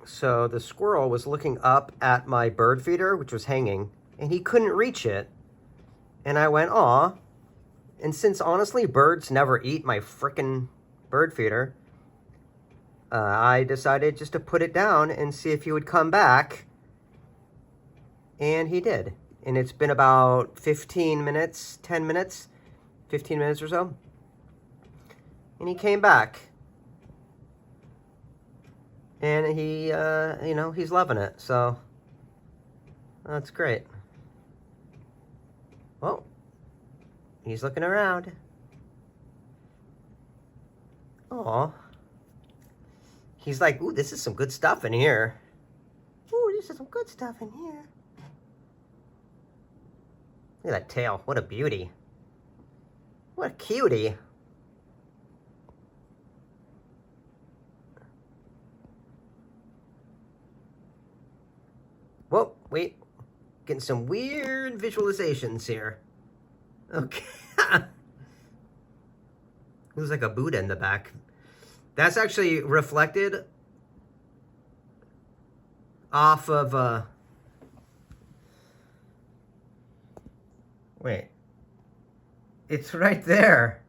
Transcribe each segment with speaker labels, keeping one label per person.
Speaker 1: So the squirrel was looking up at my bird feeder, which was hanging, and he couldn't reach it. And I went, aw. And since honestly birds never eat my frickin' bird feeder, I decided just to put it down and see if he would come back. And he did. And it's been about 15 minutes, 10 minutes, 15 minutes or so. And he came back. And he, he's loving it. So that's great. Well, he's looking around. Aw. He's like, ooh, this is some good stuff in here. Ooh, this is some good stuff in here. Look at that tail. What a beauty. What a cutie. Whoa, wait. Getting some weird visualizations here. Okay. Looks like a Buddha in the back. That's actually reflected off of, wait. It's right there.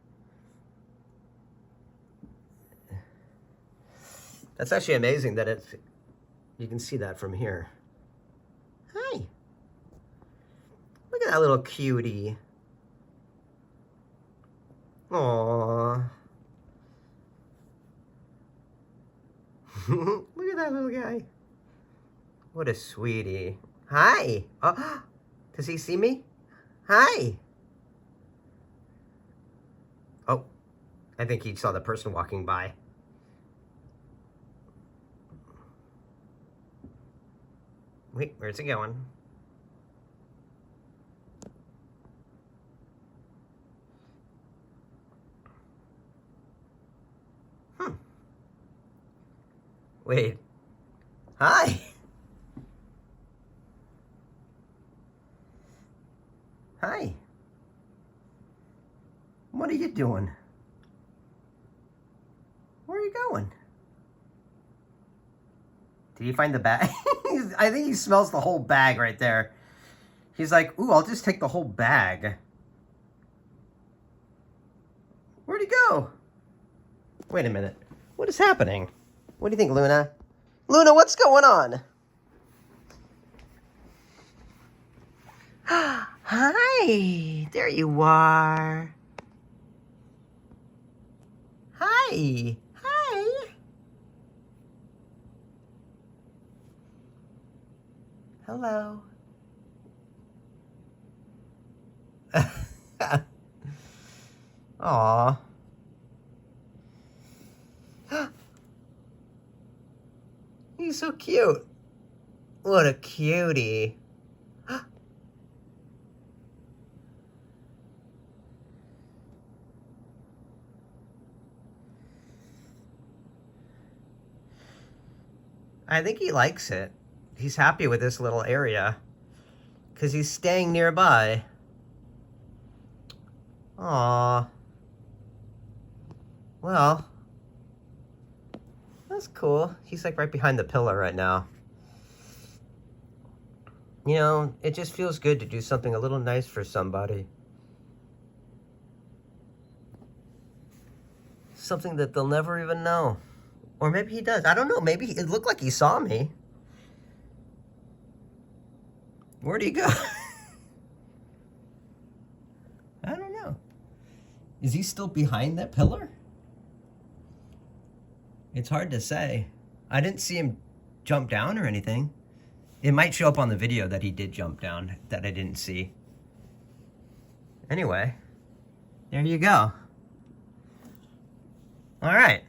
Speaker 1: That's actually amazing that you can see that from here. Hi. Look at that little cutie. Aww. Look at that little guy. What a sweetie. Hi. Oh, does he see me? Hi. Oh, I think he saw the person walking by. Wait, where's it going? Wait. Hi. Hi. What are you doing? Where are you going? Did you find the bag? I think he smells the whole bag right there. He's like, ooh, I'll just take the whole bag. Where'd he go? Wait a minute. What is happening? What do you think, Luna? Luna, what's going on? Hi, there you are. Hi, hi. Hello. Aw. He's so cute. What a cutie. I think he likes it. He's happy with this little area because he's staying nearby. Aww. Well, that's cool. He's like right behind the pillar right now. You know, it just feels good to do something a little nice for somebody. Something that they'll never even know. Or maybe he does. I don't know. Maybe it looked like he saw me. Where'd he go? I don't know. Is he still behind that pillar? It's hard to say. I didn't see him jump down or anything. It might show up on the video that he did jump down that I didn't see. Anyway, there you go. All right.